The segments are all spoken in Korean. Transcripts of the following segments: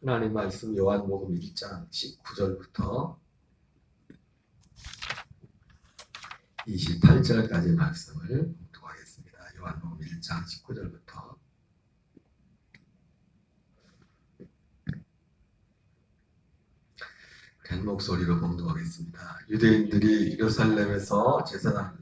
하나님 말씀 요한복음 1장 19절부터 28절까지 말씀을 봉독하겠습니다. 요한복음 1장 19절부터 큰 목소리로 봉독하겠습니다. 유대인들이 예루살렘에서 제사장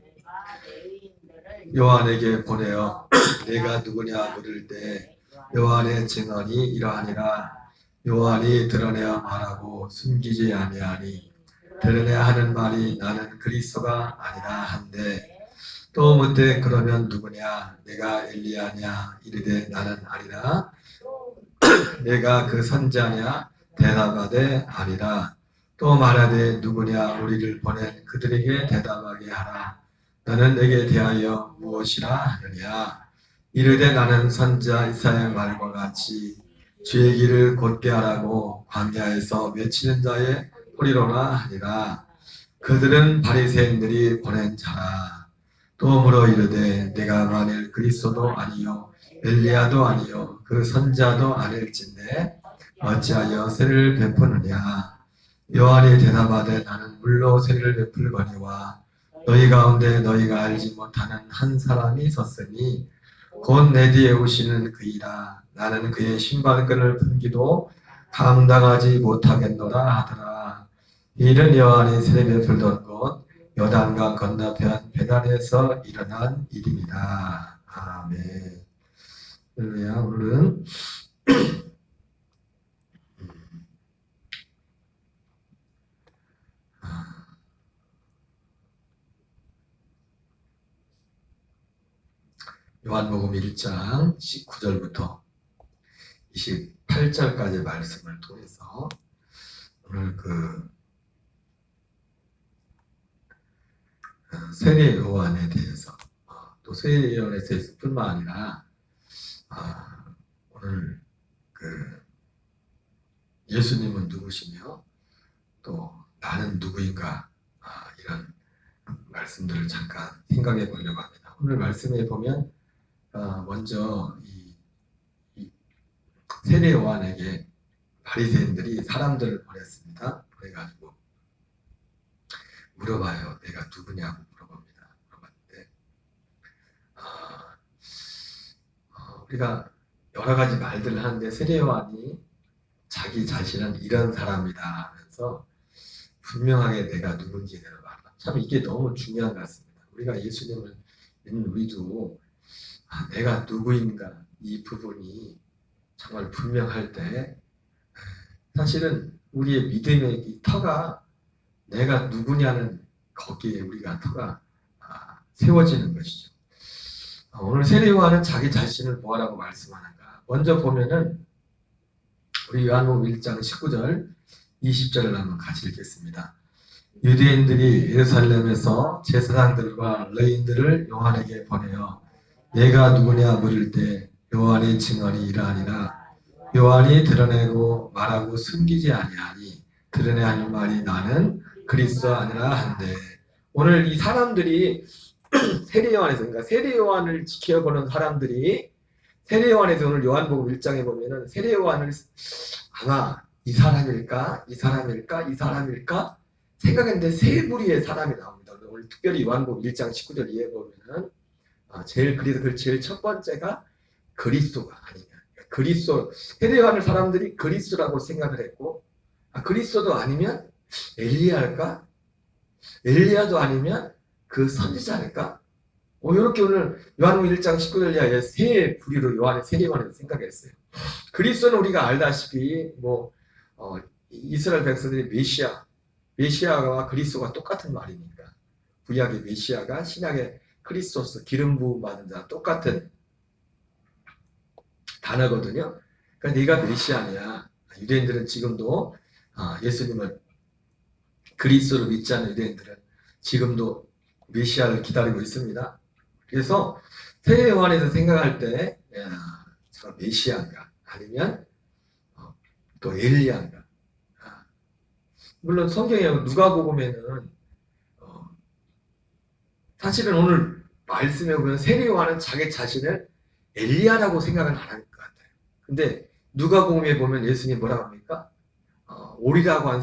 요한에게 보내어 내가 누구냐 물을 때 요한의 증언이 이러하니라. 요한이 드러내어 말하고 숨기지 아니하니 드러내야 하는 말이 나는 그리스도가 아니라 한데 또 묻되 그러면 누구냐 내가 엘리야냐 이르되 나는 아니라 내가 그 선지자냐 대답하되 아니라 또 말하되 누구냐 우리를 보낸 그들에게 대답하게 하라. 너는 내게 대하여 무엇이라 하느냐 이르되 나는 선지자 이사야의 말과 같이 주의 길을 곧게 하라고 광야에서 외치는 자의 소리로나 하니라. 그들은 바리새인들이 보낸 자라. 또 물어 이르되 내가 만일 그리스도도 아니요 엘리야도 아니요 그 선지자도 아닐진데 어찌하여 세례를 베푸느냐. 요한이 대답하되 나는 물로 세례를 베풀거니와 너희 가운데 너희가 알지 못하는 한 사람이 섰으니 곧 내 뒤에 오시는 그이라. 나는 그의 신발끈을 분기도 감당하지 못하겠노라 하더라. 이는 요한이 세례 베풀던 곳 요단강 건너편 베단에서 일어난 일입니다. 아멘. 할렐루야. 오늘은 요한복음 1장 19절부터 28절까지 말씀을 통해서 오늘 세례 요한에 대해서 또 세례 요한에 대해서 뿐만 아니라 오늘 예수님은 누구시며 또 나는 누구인가 이런 말씀들을 잠깐 생각해 보려고 합니다. 오늘 말씀에 보면 먼저 이 세례 요한에게 바리새인들이 사람들을 보냈습니다. 그래가지고 물어봐요. 내가 누구냐고 물어봅니다. 물어봤는데 우리가 여러 가지 말들을 하는데 세례 요한이 자기 자신은 이런 사람이다 하면서 분명하게 내가 누군지 내가 말한다. 참 이게 너무 중요한 것 같습니다. 우리가 예수님을 믿는 우리도 내가 누구인가 이 부분이 정말 분명할 때 사실은 우리의 믿음의 이 터가 내가 누구냐는 거기에 우리가 터가 세워지는 것이죠. 오늘 세례 요한은 자기 자신을 뭐라고 말씀하는가. 먼저 보면은 우리 요한복음 1장 19절 20절을 한번 같이 읽겠습니다. 유대인들이 예루살렘에서 제사장들과 레인들을 요한에게 보내어 내가 누구냐 물을 때 요한의 증언이 이러하니라. 요한이 드러내고 말하고 숨기지 아니하니 드러내야 하는 말이 나는 그리스도 아니라 한데. 오늘 이 사람들이 세례 요한에서 그러니까 세례 요한을 지켜보는 사람들이 세례 요한에서 오늘 요한복음 1장에 보면은 세례 요한을 아마 이 사람일까 이 사람일까 이 사람일까 생각했는데 세 부류의 사람이 나옵니다. 오늘 특별히 요한복음 1장 19절 이해 보면은 그래서 그 제일 첫 번째가 그리스도가 아니냐. 그리스도 세례 요한을 사람들이 그리스도라고 생각을 했고 그리스도도 아니면 엘리야일까? 엘리야도 아니면 그 선지자일까? 이렇게 오늘 요한복음 1장 19절 이하의 세 부류로 요한의 세례 요한을 생각했어요. 그리스도는 우리가 알다시피 이스라엘 백성들이 메시아와 그리스도가 똑같은 말이니까 구약의 메시아가 신약의 크리스토스 기름 부음 받은 자 똑같은 단어거든요. 그러니까 네가 메시아냐. 유대인들은 지금도 예수님을 그리스도로 믿지 않는 유대인들은 지금도 메시아를 기다리고 있습니다. 그래서 세례 요한에서 생각할 때 제가 메시아인가 아니면 또 엘리야인가. 물론 성경에 누가복음에는 사실은 오늘 말씀에 보면 세례 요한은 자기 자신을 엘리야라고 생각을 안 할 것 같아요. 근데 누가복음에 보면 예수님 뭐라고 합니까? 오리라고 한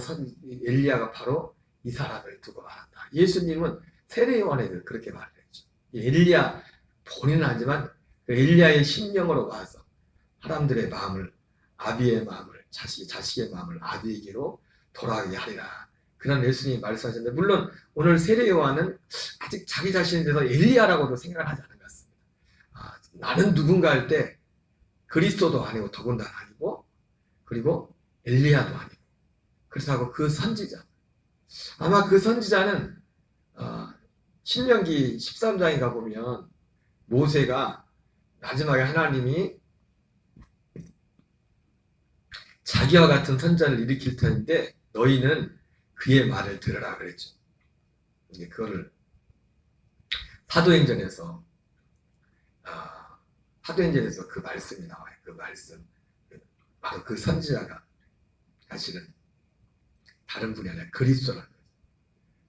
엘리야가 바로 이 사람을 두고 말한다. 예수님은 세례 요한에 그렇게 말을 했죠. 엘리야 본인은 아니지만 그 엘리야의 심령으로 와서 사람들의 마음을, 아비의 마음을, 자식의 마음을 아비에게로 돌아가게 하리라. 그런 예수님이 말씀하셨는데, 물론 오늘 세례 요한은 아직 자기 자신에 대해서 엘리야라고도 생각을 하지 않은 것 같습니다. 나는 누군가 할 때 그리스도도 아니고 더군다나 아니고, 그리고 엘리야도 아니고, 그렇다고 그 선지자, 아마 그 선지자는 신명기 13장에 가보면 모세가 마지막에 하나님이 자기와 같은 선지자를 일으킬 터인데 너희는 그의 말을 들으라 그랬죠. 그거를 사도행전에서 그 말씀이 나와요. 그 말씀, 바로 그 선지자가 사실은 다른 분이 아니라 그리스도라는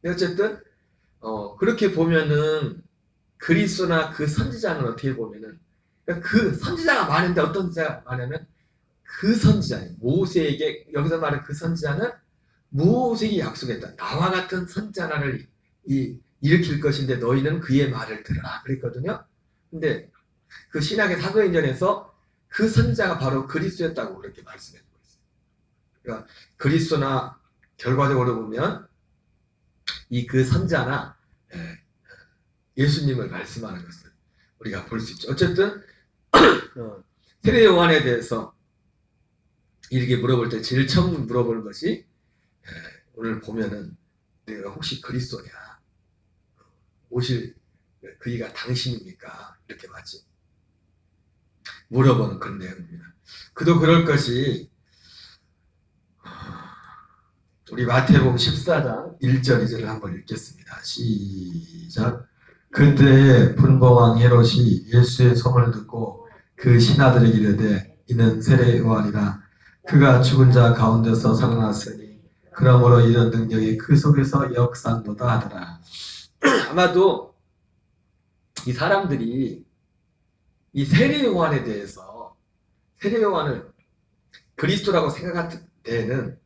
거죠. 어쨌든 그렇게 보면은 그리스도나 그 선지자는 어떻게 보면은 그 선지자가 많은데 어떤 선지자가 많으면 그 선지자, 모세에게 여기서 말하는 그 선지자는 모세에게 약속했다. 나와 같은 선지자를 일으킬 것인데 너희는 그의 말을 들으라 그랬거든요. 근데 그 신약의 사도행전에서 그 선지자가 바로 그리스도였다고 그렇게 말씀해 주고 있어요. 그러니까 그리스도나 결과적으로 보면 이 그 선지자나 예수님을 말씀하는 것을 우리가 볼 수 있죠. 어쨌든 세례 요한에 대해서 이렇게 물어볼 때 제일 처음 물어보는 것이 오늘 보면은 내가 혹시 그리스도냐, 오실 그이가 당신입니까? 이렇게 맞지 물어보는 그런 내용입니다. 그도 그럴 것이 우리 마태복음 14장 1절 2절을 한번 읽겠습니다. 시작. 그때에 분봉왕 헤롯이 예수의 소문을 듣고 그 신하들에게 이르되 이는 세례 요한이라. 그가 죽은 자 가운데서 살아났으니 그러므로 이런 능력이 그 속에서 역사한도다 하더라. 아마도 이 사람들이 이 세례 요한에 대해서 세례 요한을 그리스도라고 생각할 때는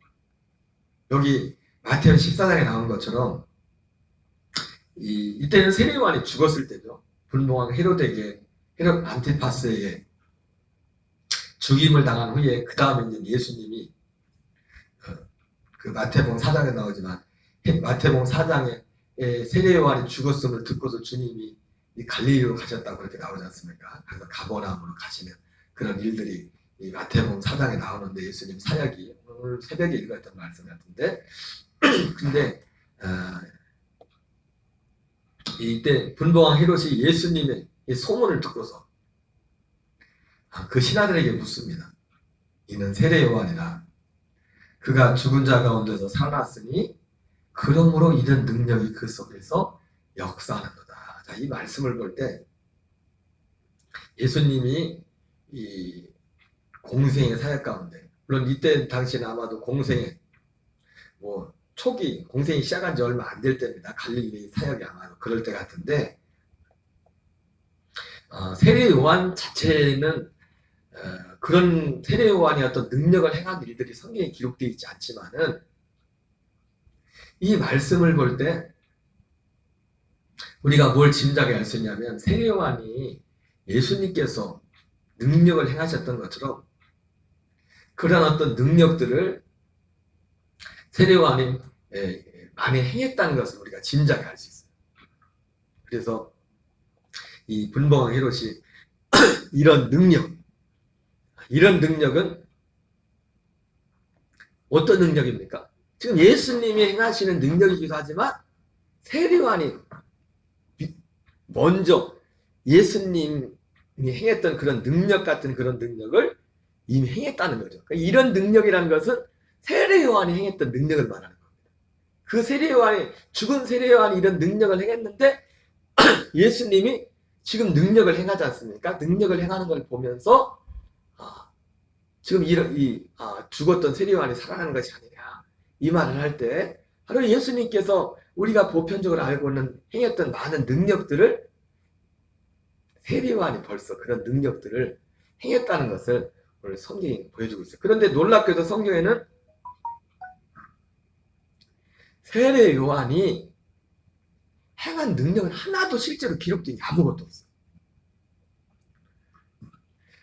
여기 마태복음 14장에 나온 것처럼 이때는 세례 요한이 죽었을 때죠. 분봉왕 헤롯 안티파스에게 죽임을 당한 후에 그 다음에 이제 예수님이 그 마태복음 4장에 나오지만 마태복음 4장에 세례 요한이 죽었음을 듣고서 주님이 갈릴리로 가셨다고 그렇게 나오지 않습니까? 그래서 가버나움으로 가시는 그런 일들이 이 마태복음 4장에 나오는데 예수님 사역이 오늘 새벽에 읽었던 말씀 같은데 근데 이때 분봉왕 헤롯이 예수님의 소문을 듣고서 그 신하들에게 묻습니다. 이는 세례 요한이라. 그가 죽은 자 가운데서 살아났으니 그러므로 이런 능력이 그 속에서 역사하는도다. 자, 이 말씀을 볼 때 예수님이 이 공생의 사역 가운데, 물론 이때 당시는 아마도 공생의 초기 공생이 시작한 지 얼마 안 될 때입니다. 갈릴리 사역이 아마도 그럴 때 같은데 세례 요한 자체는 그런 세례 요한이 어떤 능력을 행한 일들이 성경에 기록되어 있지 않지만은 이 말씀을 볼 때 우리가 뭘 짐작해 알 수 있냐면 세례 요한이 예수님께서 능력을 행하셨던 것처럼 그런 어떤 능력들을 세례 요한이 많이 행했다는 것을 우리가 짐작해 알 수 있어요. 그래서 이 분봉왕 헤롯이 이런 능력은 어떤 능력입니까? 지금 예수님이 행하시는 능력이기도 하지만 세례 요한이 먼저 예수님이 행했던 그런 능력 같은 그런 능력을 이미 행했다는 거죠. 그러니까 이런 능력이라는 것은 세례 요한이 행했던 능력을 말하는 겁니다. 그 세례 요한이 죽은 세례 요한이 이런 능력을 행했는데 예수님이 지금 능력을 행하지 않습니까? 능력을 행하는 걸 보면서 지금 죽었던 세례 요한이 살아나는 것이 아니냐 이 말을 할 때 바로 예수님께서 우리가 보편적으로 알고는 행했던 많은 능력들을 세례 요한이 벌써 그런 능력들을 행했다는 것을 오늘 성경이 보여주고 있어요. 그런데 놀랍게도 성경에는 세례 요한이 행한 능력은 하나도 실제로 기록된 게 아무것도 없어요.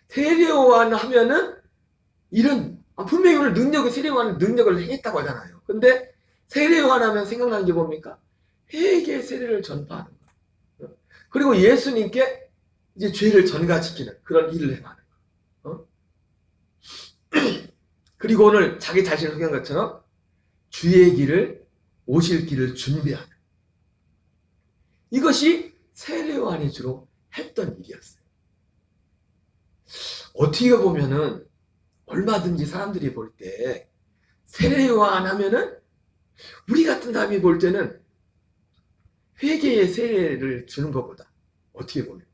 세례 요한 하면은 이런 분명히 오늘 능력을 세례 요한은 능력을 행했다고 하잖아요. 근데 세례 요한 하면 생각나는 게 뭡니까? 회개의 세례를 전파하는 거예요. 그리고 예수님께 이제 죄를 전가시키는 그런 일을 행하는 거예요. 그리고 오늘 자기 자신을 소개한 것처럼 주의 길을 오실 길을 준비하는 이것이 세례 요한이 주로 했던 일이었어요. 어떻게 보면은 얼마든지 사람들이 볼 때 세례 요한 하면은 우리 같은 사람이 볼 때는 회개의 세례를 주는 것보다 어떻게 보면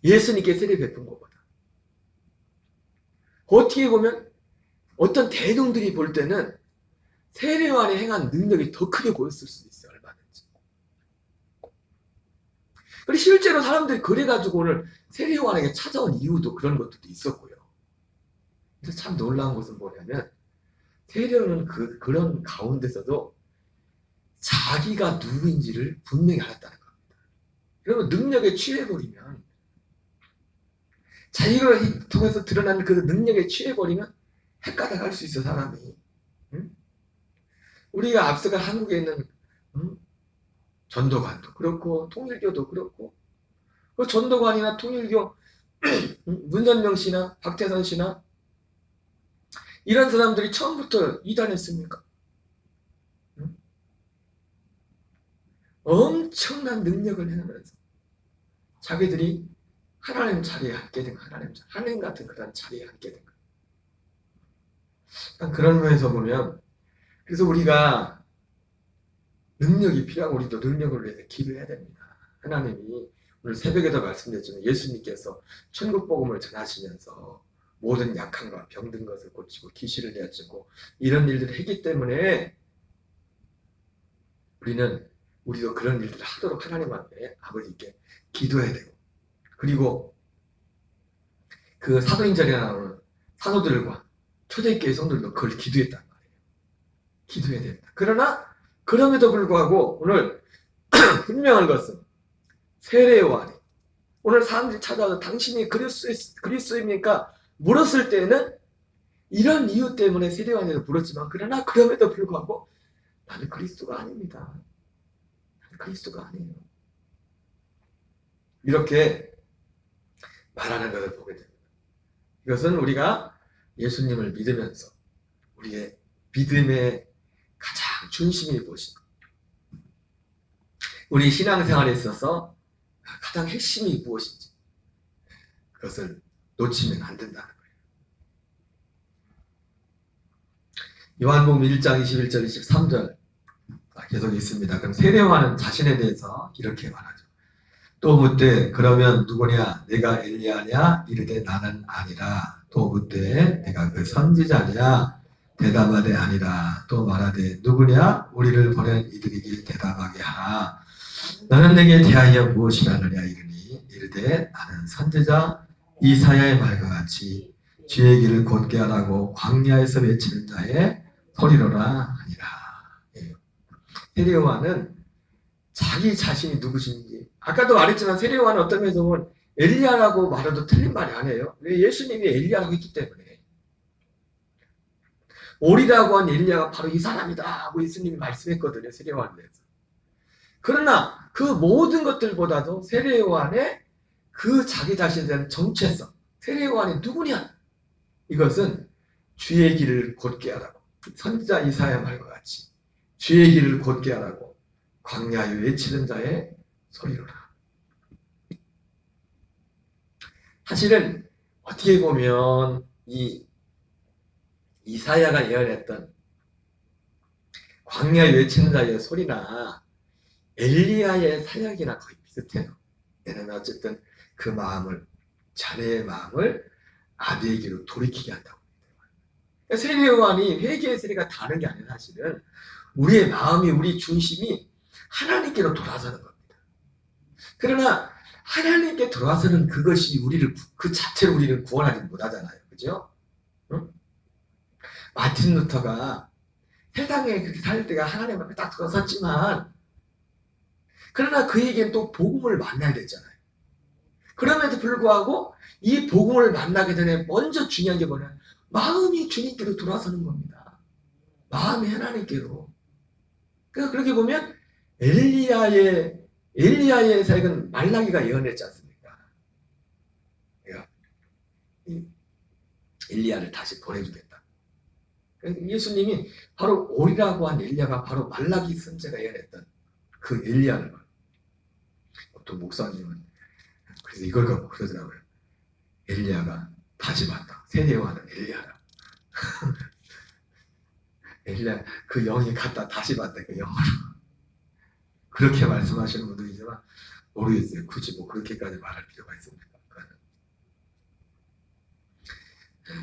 예수님께 세례 베푼 것보다 어떻게 보면 어떤 대중들이 볼 때는 세례 요한이 행한 능력이 더 크게 보였을 수도 있어요. 얼마든지. 그리고 실제로 사람들이 그래가지고 오늘 세례 요한에게 찾아온 이유도 그런 것들도 있었고요. 그래서 참 놀라운 것은 뭐냐면 세례 요한은 그런 가운데서도 자기가 누구인지를 분명히 알았다는 겁니다. 여러분 능력에 취해버리면 자기를 통해서 드러나는 그 능력에 취해버리면 헷갈려 갈 수 있어 사람이. 응? 우리가 앞서가 한국에 있는 전도관도 그렇고 통일교도 그렇고 그 전도관이나 통일교 문전명 씨나 박태선 씨나 이런 사람들이 처음부터 이단했습니까? 응? 엄청난 능력을 행하면서 자기들이 하나님 자리에 앉게 된 하나님 같은 그런 자리에 앉게 된 거예요. 그런 면에서 보면 그래서 우리가 능력이 필요하고 우리도 능력을 위해서 기도해야 됩니다. 하나님이 오늘 새벽에도 말씀드렸지만 예수님께서 천국 복음을 전하시면서 모든 약함과 병든 것을 고치고 귀신을 내어치고 이런 일들을 했기 때문에 우리도 그런 일들을 하도록 하나님 앞에 아버지께 기도해야 되고 그리고 그 사도행전에 나오는 사도들과 초대교회 성도들도 그걸 기도했단 말이에요. 기도해야 됩니다. 그러나 그럼에도 불구하고 오늘 분명한 것은 세례 요한이 오늘 사람들이 찾아와서 당신이 그리스도입니까? 물었을 때는 이런 이유 때문에 세례 요한이라고 물었지만 그러나 그럼에도 불구하고 나는 그리스도가 아닙니다. 나는 그리스도가 아니에요. 이렇게 말하는 것을 보게 됩니다. 이것은 우리가 예수님을 믿으면서 우리의 믿음의 가장 중심이 무엇인가? 우리 신앙생활에 있어서 가장 핵심이 무엇인지 그것을 놓치면 안 된다는 거예요. 요한복음 1장 21절 23절 계속 있습니다. 그럼 세례 요한은 자신에 대해서 이렇게 말하죠. 또 묻되 그러면 누구냐? 내가 엘리야냐? 이르되 나는 아니라. 또 묻되 내가 그 선지자냐? 대답하되 아니라. 또 말하되 누구냐? 우리를 보낸 이들에게 대답하게 하라. 너는 내게 대하여 무엇이라 하느냐 이르니 이르되 나는 선지자 이사야의 말과 같이 주의 길을 곧게 하라고 광야에서 외치는 자의 소리로라 하니라. 세례 요한은 자기 자신이 누구신지 아까도 말했지만 세례 요한은 어떤 면에서 보면 엘리야라고 말해도 틀린 말이 아니에요. 왜? 예수님이 엘리야라고 했기 때문에. 오리라고 한 엘리야가 바로 이 사람이다 하고 예수님이 말씀했거든요. 세례 요한에 대해서. 그러나 그 모든 것들보다도 세례 요한의 그 자기 자신에 대한 정체성, 세례 요한이 누구냐? 이것은 주의 길을 곧게 하라고 선지자 이사야 말과 같이 주의 길을 곧게 하라고 광야에 외치는 자의 소리로라. 사실은 어떻게 보면 이 이사야가 예언했던 광야에 외치는 자의 소리나 엘리야의 사역이나 거의 비슷해요. 얘는 어쨌든 그 마음을 자네의 마음을 아비에게로 돌이키게 한다고. 세례 요한이 회개의 세례가 다른 게 아니라 사실은 우리의 마음이 우리 중심이 하나님께로 돌아서는 겁니다. 그러나 하나님께 돌아서는 그것이 우리를 그 자체로 우리를 구원하지 못하잖아요. 그죠? 응? 마틴 루터가 세상에 그렇게 살 때가 하나님 앞에 딱 들어섰지만 그러나 그에겐 또 복음을 만나야 됐잖아요. 그럼에도 불구하고 이 복음을 만나기 전에 먼저 중요한 게 뭐냐? 마음이 주님께로 돌아서는 겁니다. 마음이 하나님께로. 그러니까 그렇게 보면 엘리야의 사역은 말라기가 예언했지 않습니까? 그러니까 엘리야를 다시 보내주겠다. 그러니까 예수님이 바로 오리라고 한 엘리야가 바로 말라기 선지자가 예언했던 그 엘리야를 봐요. 어떤 목사님은 그래서 이걸 갖고 그러더라고요. 엘리야가 다시 봤다. 세례요한은 엘리야라. 엘리야 그 영이 갔다 다시 봤다. 그 영으로. 그렇게 말씀하시는 분도 있지만 모르겠어요. 굳이 뭐 그렇게까지 말할 필요가 있습니까?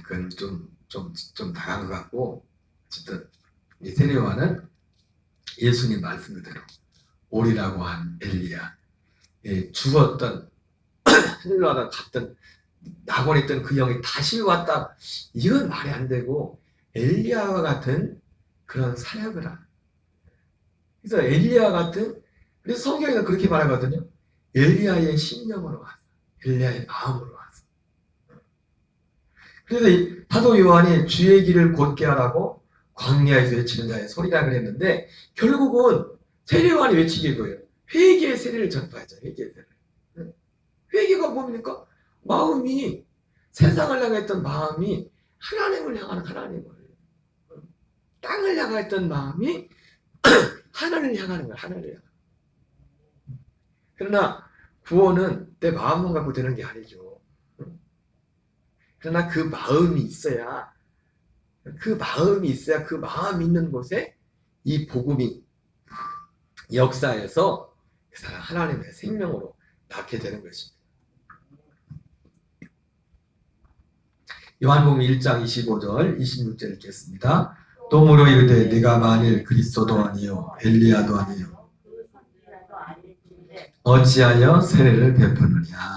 그건 좀 나간 것 같고, 어쨌든 이 세례요한은 예수님 말씀 그대로 오리라고 한 엘리야, 죽었던 하늘나라 갔던 낙원에 있던 그 영이 다시 왔다. 이건 말이 안 되고 엘리야와 같은 그런 사역을 하는. 그래서 엘리야 같은, 그래서 성경에는 그렇게 말하거든요. 엘리야의 심령으로 왔어. 엘리야의 마음으로 왔어. 그래서 사도 요한이 주의 길을 곧게 하라고 광야에서 외치는 자의 소리라 그랬는데 결국은 세례요한이 외치게 거예요. 회개의 세례를 전파하죠. 회개의 세례. 회개가 뭡니까? 마음이, 세상을 향했던 마음이 하나님을 향하는 하나님을, 땅을 향했던 마음이 하나님을 향하는 거야. 하나님을 향하는. 그러나 구원은 내 마음만 갖고 되는 게 아니죠. 그러나 그 마음이 있어야 그 마음 있는 곳에 이 복음이 역사에서 그 사람 하나님의 생명으로 낳게 되는 것입니다. 요한복음 1장 25절 26절 읽겠습니다. 또 물어 이르되 네가 만일 그리스도도 아니요 엘리야도 아니요 어찌하여 세례를 베푸느냐.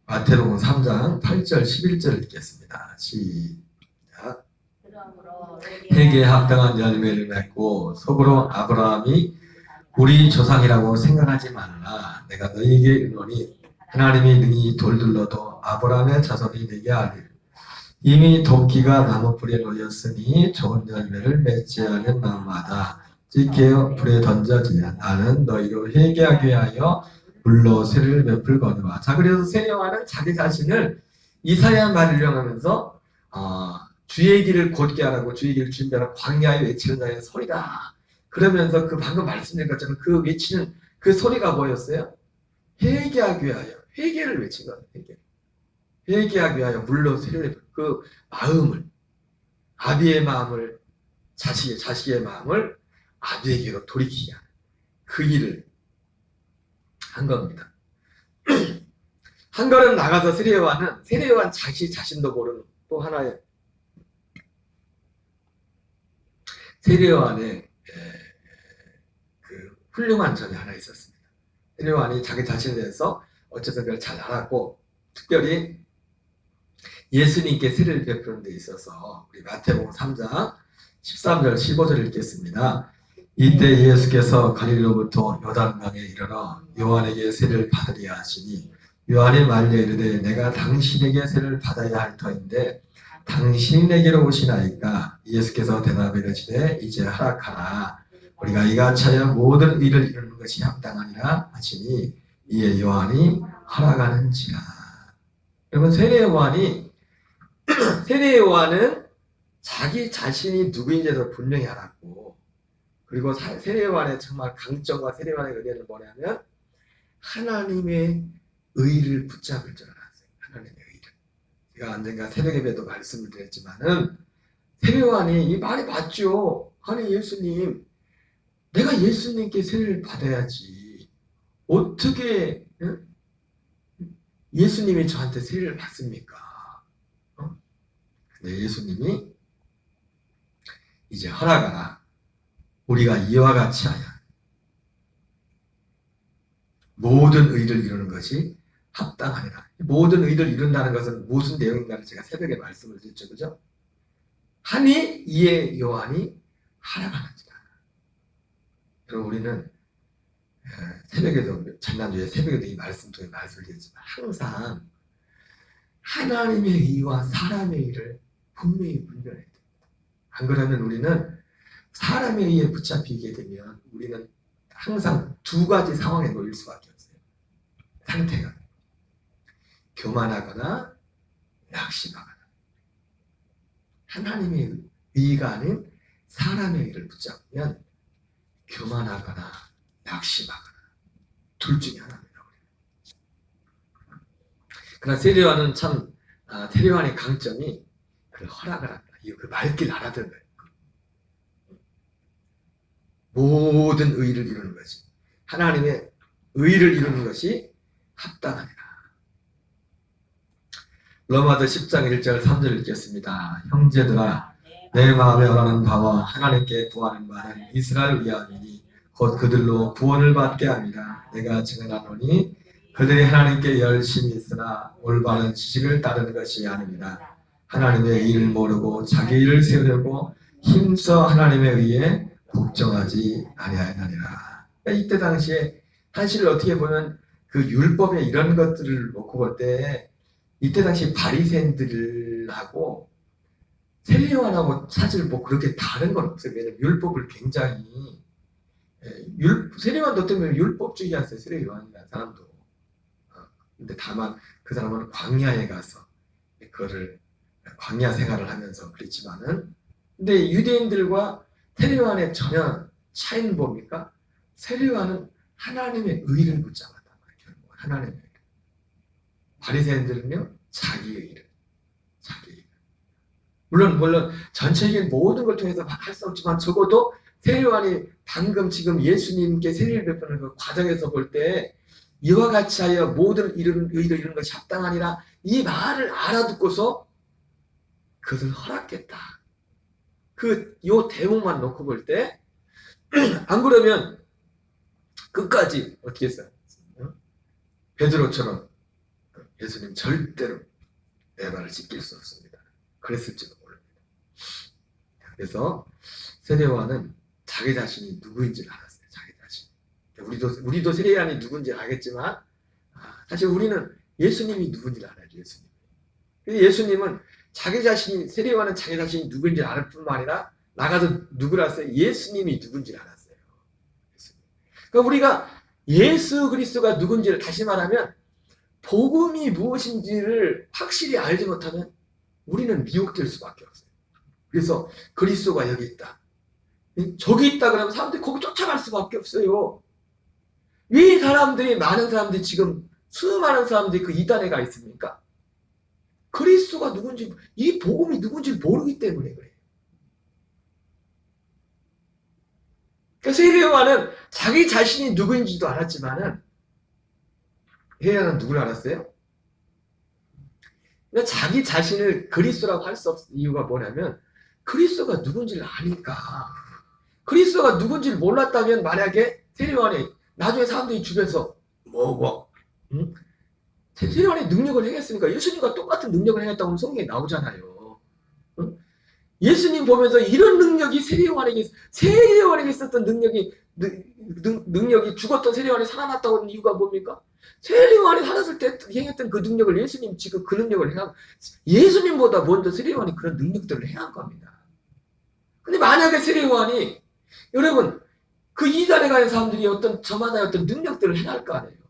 마태복음 3장 8절 11절 읽겠습니다. 시작. 회개에 합당한 열매를 맺고 속으로 아브라함이 우리 조상이라고 생각하지 말라. 내가 너희에게 이르노니 하나님이 능히 돌들러도 아브라함의 자손이 되게 하리라. 이미 도끼가 나무 불에 놓였으니 좋은 열매를 맺지 않은 나무마다 찢겨 불에 던져지냐. 나는 너희로 회개하게 하여 물로 세례를 베풀거니와. 자, 그래서 세례요한은 자기 자신을 이사야 말을 인용하면서 주의 길을 곧게 하라고, 주의 길을 준비하라고 광야에 외치는 자의 소리다. 그러면서 그 방금 말씀드린 것처럼 그 외치는 그 소리가 뭐였어요? 회개하기 위하여, 회개를 외친 거예요. 회개하기 위하여 물로 세례를, 그 마음을, 아비의 마음을, 자식의 마음을 아비에게로 돌이키게 하는 그 일을 한 겁니다. 한 걸음 나가서 세례요한 자신도 모르는 또 하나의 세례요한의 그 훌륭한 점이 하나 있었습니다. 세례요한이 자기 자신에 대해서 어쨌든 그걸 잘 알았고, 특별히 예수님께 세례를 베푸는 데 있어서 우리 마태복음 3장 13절 15절 읽겠습니다. 이때 예수께서 갈릴리로부터 요단강에 이르러 요한에게 세례를 받으려 하시니 요한이 말려 이르되 내가 당신에게 세례를 받아야 할 터인데 당신이 내게로 오시나이까. 예수께서 대답해 이르시되 이제 하락하라. 우리가 이같이 하여 모든 일을 이루는 것이 합당하니라 하시니 이에 요한이 하락하는지라. 여러분, 세례요한은 자기 자신이 누구인지도 분명히 알았고, 그리고 세례요한의 정말 강점과 세례요한의 의뢰는 뭐냐면 하나님의 의를 붙잡을 줄 알았어요. 하나님의 의를. 제가 언젠가 새벽예배도 말씀을 드렸지만은 세례요한이 이 말이 맞죠. 아니 예수님, 내가 예수님께 세례를 받아야지 어떻게 예수님이 저한테 세례를 받습니까? 근데 예수님이 이제 허락하라. 우리가 이와 같이 하여 모든 의를 이루는 것이 합당하니라. 모든 의를 이룬다는 것은 무슨 내용인가를 제가 새벽에 말씀을 드렸죠. 그죠? 하니 이에 요한이 하락하는지라. 그럼 우리는 새벽에도, 지난주에 새벽에도 이 말씀 통해 말씀을 드렸지만 항상 하나님의 의와 사람의 의를 분명히 분별해야 됩니다. 안 그러면 우리는 사람의 의에 붙잡히게 되면 우리는 항상 두 가지 상황에 놓일 수밖에 없어요. 상태가 교만하거나 낙심하거나, 하나님의 의가 아닌 사람의 의를 붙잡으면 교만하거나 낙심하거나 둘 중에 하나입니다. 그러나 세례요한은 참 세례요한의 강점이 그 허락을 합니다. 그 맑길 알아듣는 거예요. 모든 의를 이루는 것이, 하나님의 의를 이루는 것이 합당하니라. 로마서 10장 1절 3절 읽겠습니다. 형제들아, 내 마음에 원하는 바와 하나님께 구하는 바는 이스라엘 위함이니 곧 그들로 구원을 받게 합니다. 내가 증언하노니 그들이 하나님께 열심히 있으나 올바른 지식을 따르는 것이 아닙니다. 하나님의 일을 모르고 자기 일을 세우려고 힘써 하나님의 의에 복종하지 아니하느니라. 이때 당시에 사실 어떻게 보면 그 율법에 이런 것들을 놓고 볼 때 이때 당시 바리새인들하고 세례요한하고 사실 뭐 그렇게 다른 건 없어요. 왜냐면 율법을 굉장히 세례요한도 때문에 율법주의였어요. 세례요한이라는 사람도. 근데 다만 그 사람은 광야에 가서 그거를 광야 생활을 하면서 그랬지만은, 근데 유대인들과 세례요한의 전혀 차이는 뭡니까? 세례요한은 하나님의 의를 붙잡았단 말이에요. 결국 하나님의 의를. 바리새인들은요 자기의 의를, 자기의 의를. 물론 전체적인 모든 걸 통해서 할 수 없지만 적어도 세례요한이 방금 지금 예수님께 세례를 베푸는 그 과정에서 볼 때 이와 같이 하여 모든 의를 이루는 것이 합당하니라, 이 말을 알아듣고서 그것을 허락했다. 요 대목만 놓고 볼 때, 안 그러면 끝까지 어떻게 했어요? 베드로처럼 예수님 절대로 내 말을 지킬 수 없습니다. 그랬을지도 모릅니다. 그래서 세례요한은 자기 자신이 누구인지를 알았어요. 자기 자신. 우리도 세례요한이 누군지 알겠지만 사실 우리는 예수님이 누군지를 알아요. 예수님은 자기 자신이, 세례요한은 자기 자신이 누군지 알을 뿐만 아니라 나가서 누구를 알았어요? 예수님이 누군지 알았어요. 그러니까 우리가 예수 그리스도가 누군지를, 다시 말하면 복음이 무엇인지를 확실히 알지 못하면 우리는 미혹될 수밖에 없어요. 그래서 그리스도가 여기 있다, 저기 있다 그러면 사람들이 거기 쫓아갈 수밖에 없어요. 왜 많은 사람들이 지금 수많은 사람들이 그 이단에 가 있습니까? 그리스도가 누군지, 이 복음이 누군지 모르기 때문에 그래요. 그러니까 세례요한은 자기 자신이 누구인지도 알았지만은, 세례요한은 누굴 알았어요? 그러니까 자기 자신을 그리스도라고 할 수 없는 이유가 뭐냐면 그리스도가 누군지를 아니까. 그리스도가 누군지를 몰랐다면 만약에 세례요한이 나중에 사람들이 주변에서 세례요한이 능력을 행했으니까 예수님과 똑같은 능력을 행했다고 하면 성경에 나오잖아요. 예수님 보면서 이런 능력이 세례요한에게 있었던 능력이 죽었던 세례요한이 살아났다고 하는 이유가 뭡니까? 세례요한이 살았을 때 행했던 그 능력을 예수님 지금 그 능력을 행한, 예수님보다 먼저 세례요한이 그런 능력들을 행한 겁니다. 근데 만약에 세례요한이, 여러분, 그 이단에 가는 사람들이 저마다의 어떤 능력들을 행할 거 아니에요.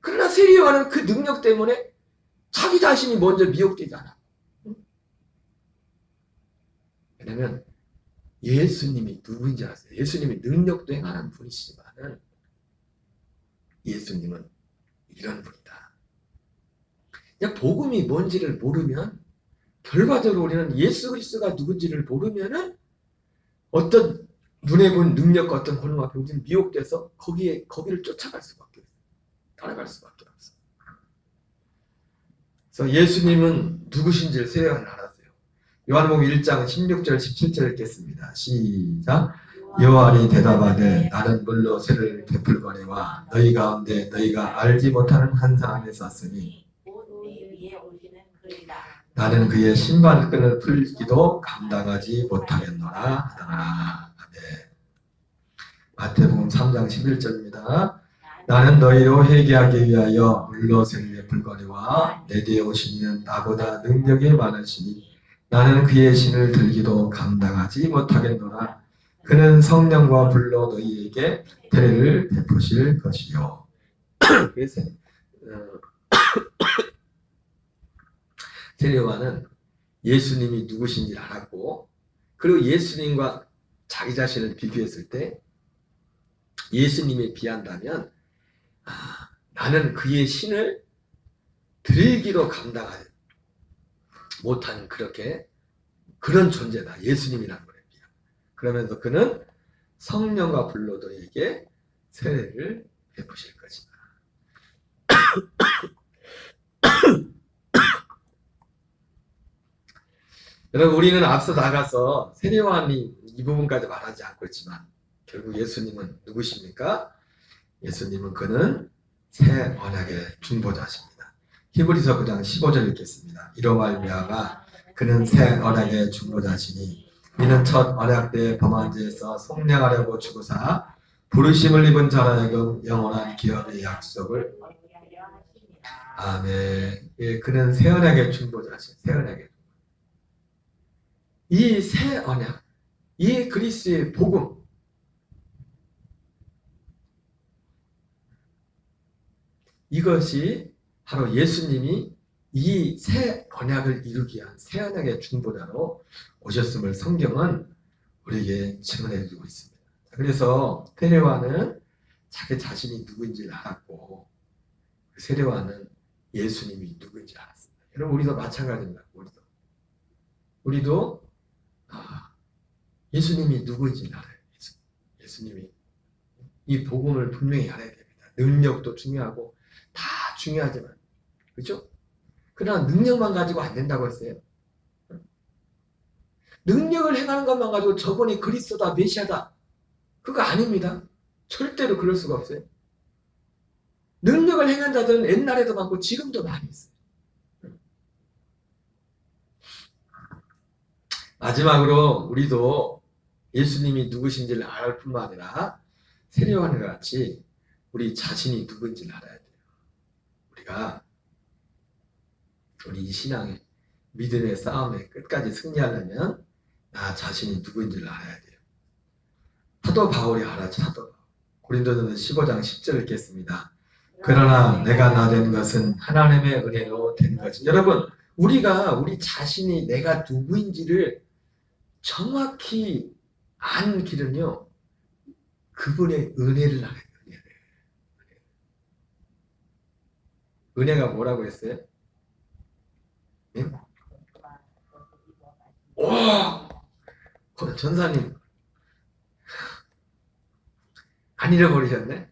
그러나 세례요한은 그 능력 때문에 자기 자신이 먼저 미혹되지 않아. 왜냐면 예수님이 누구인지 알았어요. 예수님이 능력도 행하는 분이시지만은 예수님은 이런 분이다. 그냥 복음이 뭔지를 모르면, 결과적으로 우리는 예수 그리스도가 누군지를 모르면은 어떤 눈에 본 능력과 어떤 권능 앞에 우리는 미혹돼서 거기를 쫓아갈 수밖에 없어요. 따라갈 수밖에 없어요. 그래서 예수님은 누구신지를 세례요한은 알았어요. 요한복음 1장 16절 17절 읽겠습니다. 시작. 여호와니 대답하되 나는 물로 새를 베풀거니와 너희 가운데 너희가 알지 못하는 한 사람이 있었으니 나는 그의 신발끈을 풀기도 감당하지 못하겠노라 하더라. 네. 마태복음 3장 11절입니다. 나는 너희로 회개하기 위하여 물로 새를 베풀거니와 내 뒤에 오신 이는 나보다 능력이 많으시니 나는 그의 신을 들기도 감당하지 못하겠노라. 그는 성령과 불로 너희에게 세례를 베푸실 것이요. 그래서 세례요한은 예수님이 누구신지 알았고, 그리고 예수님과 자기 자신을 비교했을 때 예수님에 비한다면 나는 그의 신을 들기도 감당하지 못하는 그런 존재다. 예수님이라는 거예요. 그러면서 그는 성령과 불로 너희에게 세례를 베푸실 것이다. 여러분, 우리는 앞서 나가서 세례요한이 이 부분까지 말하지 않고 있지만 결국 예수님은 누구십니까? 예수님은 그는 새 언약의 중보자십니다. 히브리서 9장 15절 읽겠습니다. 이로 말미암아 그는 새 언약의 중보자시니 이는 첫 언약 때 범한 죄에서 속량하려고 주고사 부르심을 입은 자라여금 영원한 기업의 약속을 아멘. 예, 그는 새 언약의 중보자신 새 언약의 이 새 언약, 이 그리스도의 복음, 이것이 바로 예수님이 이 새 언약을 이루기 위한 새 언약의 중보자로 오셨음을 성경은 우리에게 증언해 주고 있습니다. 그래서 세례요한은 자기 자신이 누구인지 알았고, 세례요한은 예수님이 누구인지 알았습니다. 여러분, 우리도 마찬가지입니다. 우리도 예수님이 누구인지 알아요. 예수님이 이 복음을 분명히 알아야 됩니다. 능력도 중요하고 다 중요하지만, 그렇죠? 그러나 능력만 가지고 안 된다고 했어요. 능력을 행하는 것만 가지고 저분이 그리스도다, 메시아다, 그거 아닙니다. 절대로 그럴 수가 없어요. 능력을 행한 자들은 옛날에도 많고 지금도 많이 있어요. 마지막으로 우리도 예수님이 누구신지를 알 뿐만 아니라 세례요한과 같이 우리 자신이 누군지를 알아야 돼요. 우리가 우리 신앙의 믿음의 싸움에 끝까지 승리하려면 나 자신이 누구인지를 알아야 돼요. 사도 바울이 알았죠. 사도 바울. 고린도전서 15장 10절 읽겠습니다. 그러나 내가 나 된 것은 하나님의 은혜로 된 것이. 여러분, 우리가 우리 자신이 내가 누구인지를 정확히 아는 길은요, 그분의 은혜를 알아야 돼요. 은혜가 뭐라고 했어요? 네? 오! 전사님 안 잃어버리셨네?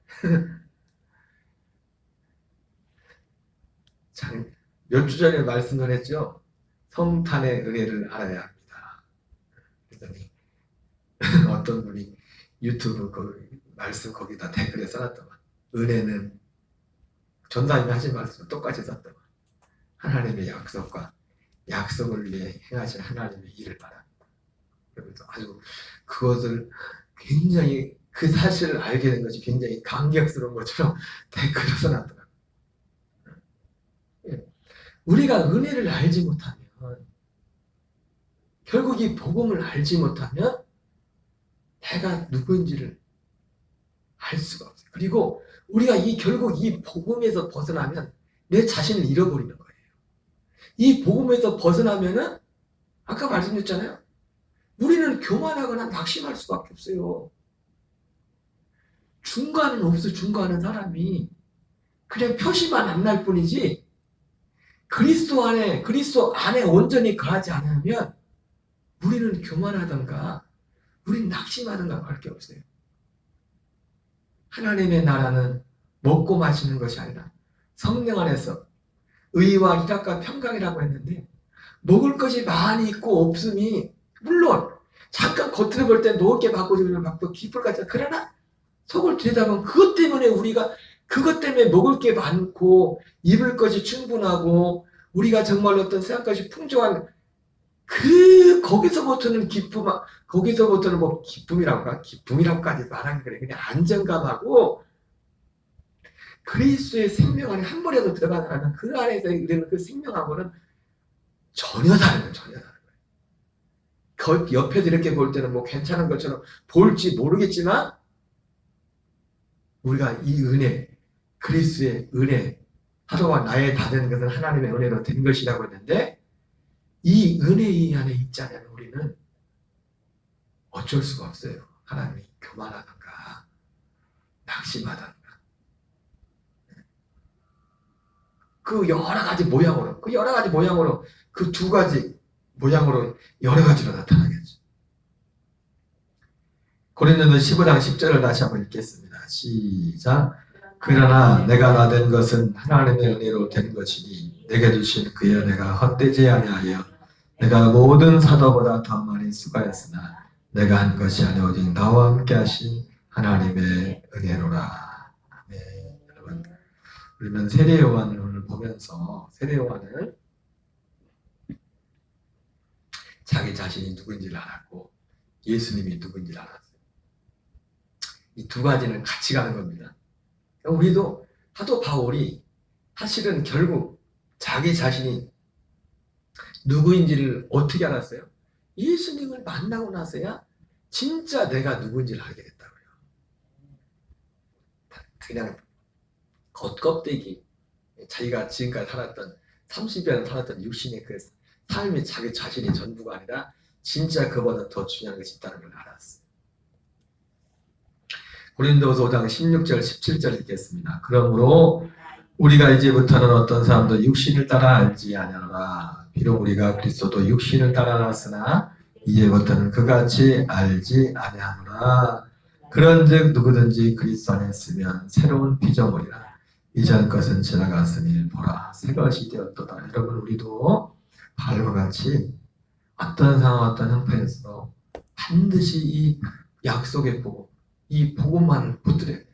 몇 주 전에 말씀을 했죠? 성탄의 은혜를 알아야 합니다. 그랬더니 어떤 분이 유튜브 말씀 거기다 댓글에 써놨더만, 은혜는 전사님이 하신 말씀 똑같이 썼더만, 하나님의 약속과 약속을 위해 행하신 하나님의 일을 말합니다. 그래서 아주 그것을 굉장히, 그 사실을 알게 된 것이 굉장히 감격스러운 것처럼 댓글을 써놨더라고요. 우리가 은혜를 알지 못하면, 결국 이 복음을 알지 못하면 내가 누구인지를 알 수가 없어요. 그리고 우리가 결국 이 복음에서 벗어나면 내 자신을 잃어버리는 거예요. 이 복음에서 벗어나면은 아까 말씀드렸잖아요. 우리는 교만하거나 낙심할 수밖에 없어요. 중간은 없어. 중간은 사람이 그냥 표시만 안 날 뿐이지, 그리스도 안에 온전히 거하지 않으면 우리는 교만하던가 우리는 낙심하던가 할 게 없어요. 하나님의 나라는 먹고 마시는 것이 아니라 성령 안에서 의와 희락과 평강이라고 했는데, 먹을 것이 많이 있고 없음이, 물론 잠깐 겉으로 볼 때 노랗게 바꿔주면 바꿔 기쁠 것 같아. 그러나 속을 들여다보면 그것 때문에 우리가 그것 때문에 먹을 게 많고 입을 것이 충분하고 우리가 정말 어떤 생각 것이 풍족한 거기서부터는 거기서부터는 뭐 기쁨이라고까지 말하기 그래. 그냥 안정감하고 그리스도의 생명 안에 한 번이라도 들어가면 그 안에서 이르는 그 생명하고는 전혀 다른 거예요. 전혀 다른 거예요. 옆에서 이렇게 볼 때는 뭐 괜찮은 것처럼 볼지 모르겠지만 우리가 이 은혜, 그리스도의 은혜, 하도와 나의 다 된 것은 하나님의 은혜로 된 것이라고 했는데 이 은혜 안에 있지 않으면 우리는 어쩔 수가 없어요. 하나님이 교만하던가 낙심하던가 그 여러 가지 모양으로 그 두 가지 모양으로 여러 가지로 나타나겠죠. 고린도서 15장 10절을 다시 한번 읽겠습니다. 시작. 그러나 내가 나 된 것은 하나님의 은혜로 된 것이니 내게 주신 그의 은혜가 헛되지 아니하여 내가 모든 사도보다 더 많이 수고했으나 내가 한 것이 아니 오직 나와 함께 하신 하나님의 은혜로라. 네, 여러분 우리는 세례 요한을 오늘 보면서 세례 요한은 자기 자신이 누군지를 알았고 예수님이 누군지를 알았어요. 이 두 가지는 같이 가는 겁니다. 우리도 사도 바울이 사실은 결국 자기 자신이 누구인지를 어떻게 알았어요? 예수님을 만나고 나서야 진짜 내가 누구인지를 알게 됐다고요. 그냥 겉껍데기 자기가 지금까지 살았던 30년 살았던 육신의 그 삶이 자기 자신이 전부가 아니라 진짜 그보다 더 중요한 것이 있다는 걸 알았어요. 고린도서 5장 16절 17절 읽겠습니다. 그러므로 우리가 이제부터는 어떤 사람도 육신을 따라 알지 아니하노라. 비록 우리가 그리스도도 육신을 따라 알았으나 이제부터는 그같이 알지 아니하노라. 그런즉 누구든지 그리스도 안에 있으면 새로운 피조물이라. 이전 것은 지나갔으니 보라 새 것이 되었도다. 여러분 우리도 바울과 같이 어떤 상황 어떤 형편에서 반드시 이 약속의 복음 이 복음만을 붙들어야 돼요.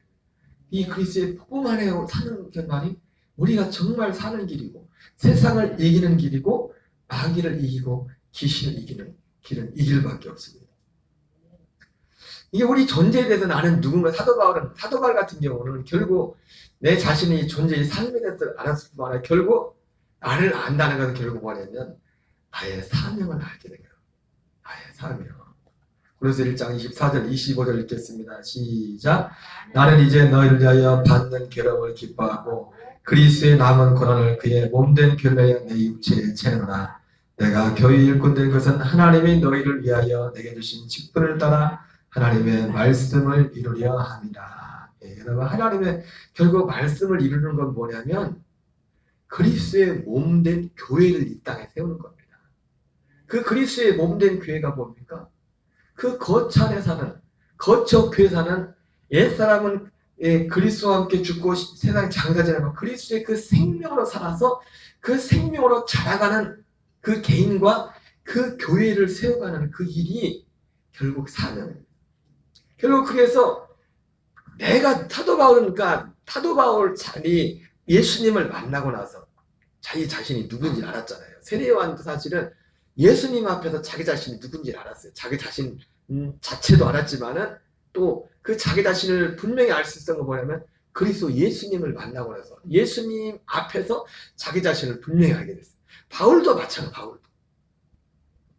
이 그리스도의 복음 안에 사는 결말이 우리가 정말 사는 길이고 세상을 이기는 길이고 마귀를 이기고 귀신을 이기는 길은 이 길밖에 없습니다. 이게 우리 존재에 대해서 나는 누군가 사도 바울 같은 경우는 결국 내 자신의 존재의 삶에 대해서 알았을 뿐만 아니라 결국 나를 안다는 것은 결국 뭐냐면 나의 사명을 알게 돼요. 나의 사명. 그래서 1장 24절 25절 읽겠습니다. 시작. 나는 이제 너희를 위하여 받는 괴로움을 기뻐하고 그리스도의 남은 고난을 그의 몸된 교회에 내 육체에 채우노라. 내가 교회 일꾼 된 것은 하나님이 너희를 위하여 내게 주신 직분을 따라 하나님의 말씀을 이루려 합니다. 예, 여러분 하나님의 결국 말씀을 이루는 건 뭐냐면 그리스도의 몸된 교회를 이 땅에 세우는 겁니다. 그 그리스도의 몸된 교회가 뭡니까? 그 거처에 사는 거처 교회 사는 옛사람은 그리스도와 함께 죽고 세상 장사지나고 그리스도의 그 생명으로 살아서 그 생명으로 자라가는 그 개인과 그 교회를 세워가는 그 일이 결국 사명입니다. 결국 그래서 내가 사도 바울 자리 예수님을 만나고 나서 자기 자신이 누군지 알았잖아요. 세례 요한도 사실은 예수님 앞에서 자기 자신이 누군지 알았어요. 자기 자신 자체도 알았지만은 또 그 자기 자신을 분명히 알 수 있었던 거 뭐냐면 그리스도 예수님을 만나고 나서 예수님 앞에서 자기 자신을 분명히 알게 됐어요. 바울도 마찬가지예요.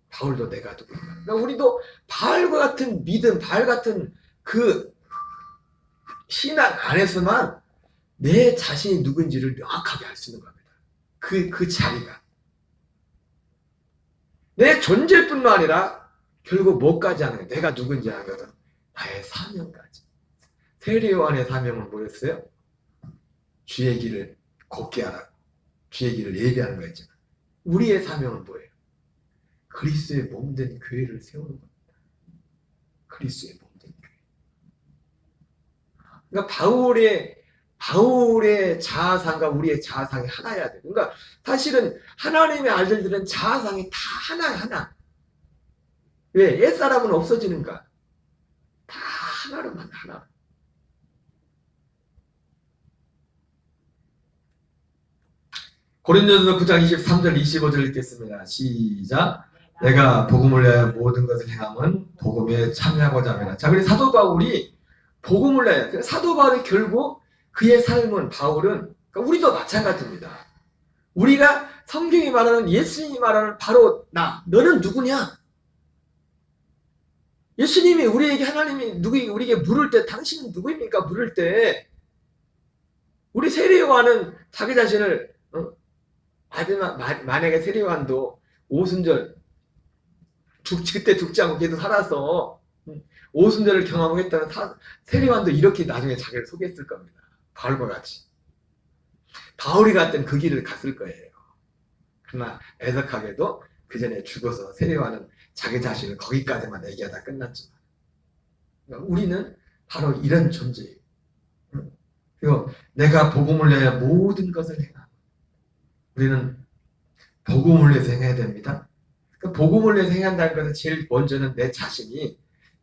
바울도 내가 누구인가. 그러니까 우리도 바울과 같은 믿음, 바울 같은 그 신앙 안에서만 내 자신이 누군지를 명확하게 알 수 있는 겁니다. 그 자리가. 내 존재뿐만 아니라 결국 뭐까지 하는 거예요? 내가 누군지 알거든. 나의 사명까지. 세례 요한의 사명은 뭐였어요? 주의 길을 걷게 하라고. 주의 길을 예비하는 거였지만 우리의 사명은 뭐예요? 그리스도의 몸된 교회를 세우는 겁니다. 그리스도의 몸된 교회. 그러니까 바울의 자아상과 우리의 자아상이 하나여야 돼요. 그러니까 사실은 하나님의 아들들은 자아상이 다 하나야, 하나. 왜? 옛사람은 없어지는가? 다 하나로만 하나. 고린도전서 9장 23절 25절 읽겠습니다. 시작. 내가 복음을 위하여 모든 것을 행함은 복음에 참여하고자 합니다. 자, 그래서 사도 바울이 복음을 위하여, 사도 바울이 결국 그의 삶은, 바울은, 그러니까 우리도 마찬가지입니다. 우리가 성경이 말하는, 예수님이 말하는 바로 너는 누구냐? 예수님이 우리에게, 하나님이 우리에게 물을 때 당신은 누구입니까? 물을 때 우리 세례요한은 자기 자신을 만약에 세례요한도 오순절 그때 죽지 않고 계속 살아서 오순절을 경험하고 했다면 세례요한도 이렇게 나중에 자기를 소개했을 겁니다. 바울과 같이. 바울이 갔던 그 길을 갔을 거예요. 그러나 애석하게도 그 전에 죽어서 세례요한은 자기 자신을 거기까지만 얘기하다 끝났지만, 그러니까 우리는 바로 이런 존재예요. 그리고 내가 복음을 위하여 모든 것을 행함. 우리는 복음을 위해서 행해야 됩니다. 그러니까 복음을 위해서 행한다는 것은 제일 먼저는 내 자신이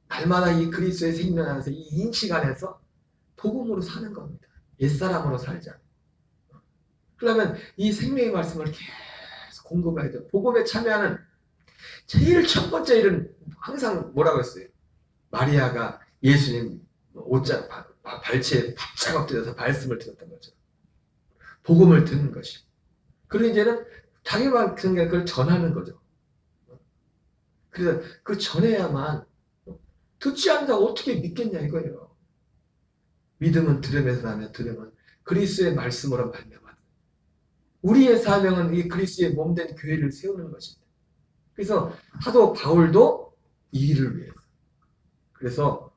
날마다 이 그리스도의 생명 안에서, 이 인식 안에서 복음으로 사는 겁니다. 옛사람으로 살자. 그러면 이 생명의 말씀을 계속 공급해야 돼요. 복음에 참여하는 제일 첫 번째 일은 항상 뭐라고 했어요? 마리아가 예수님 옷장 발치에 바짝 엎드려서 말씀을 들었던 거죠. 복음을 듣는 것이. 그리고 이제는 자기만 그걸 전하는 거죠. 그래서 그 전해야만, 듣지 않는다고 어떻게 믿겠냐 이거예요. 믿음은 들음에서 나며 들음은 그리스도의 말씀으로 말미암아. 우리의 사명은 이 그리스도의 몸된 교회를 세우는 것입니다. 그래서 사도 바울도 이 일을 위해서. 그래서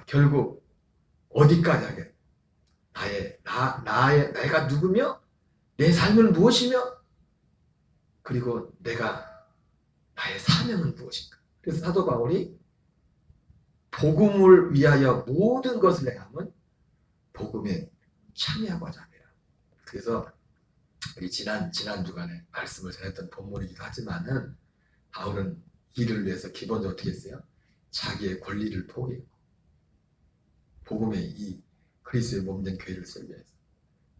결국 어디까지 하게? 내가 누구며? 내 삶은 무엇이며? 그리고 나의 사명은 무엇인가? 그래서 사도 바울이 복음을 위하여 모든 것을 행함은 복음에 참여하고자 합니다. 그래서 우리 지난 주간에 말씀을 전했던 본문이기도 하지만은, 바울은 이를 위해서 기본적으로 어떻게 했어요? 자기의 권리를 포기했고, 복음의 이 그리스도의 몸된 교회를 세우기 위해서.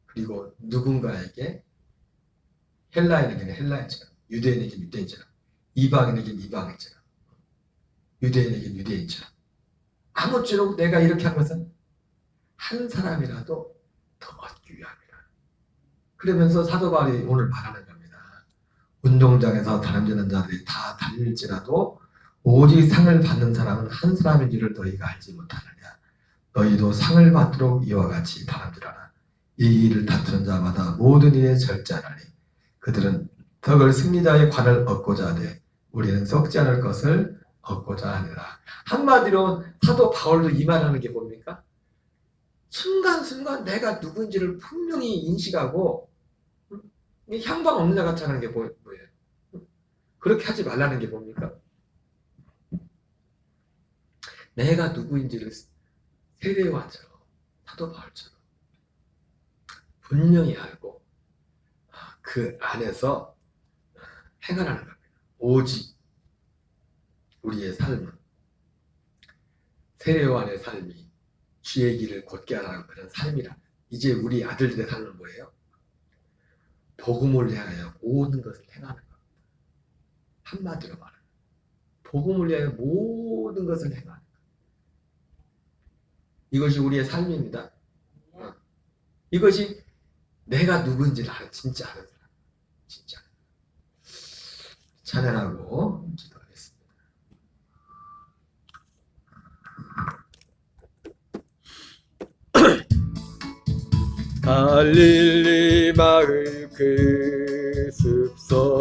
그리고 누군가에게, 헬라인에게는 헬라인처럼, 유대인에게는 유대인처럼, 이방인에게는 이방인처럼, 유대인에게는 유대인처럼, 아무쪼록 내가 이렇게 한 것은 한 사람이라도 더 얻기 위함이라. 그러면서 사도 바울이 오늘 말하는 겁니다. 운동장에서 다름지는 자들이 다 달릴지라도 오직 상을 받는 사람은 한 사람인 줄을 너희가 알지 못하느냐. 너희도 상을 받도록 이와 같이 다름질하라. 이 일을 다투는 자마다 모든 일에 절제하나니 그들은 덕을 승리자의 관을 얻고자 하되 우리는 썩지 않을 것을 얻고자 하느라. 한마디로 사도 바울도 이 말하는 게 뭡니까? 순간순간 내가 누구인지를 분명히 인식하고 향방 없는 자 같이 하는 게 뭐예요? 그렇게 하지 말라는 게 뭡니까? 내가 누구인지를 세례요한처럼, 사도 바울처럼 분명히 알고 그 안에서 행하라는 겁니다. 오직 우리의 삶은, 세례요한의 삶이 주의 길을 곧게 하라는 그런 삶이라. 이제 우리 아들들의 삶은 뭐예요? 복음을 위하여 모든 것을 행하는 겁니다. 한마디로 말하면 복음을 위하여 모든 것을 행하는 것. 이것이 우리의 삶입니다. 이것이 내가 누구인지를 진짜 아는 사람. 진짜. 찬양하고 기도하겠습니다. 갈릴리 마을 그 숲속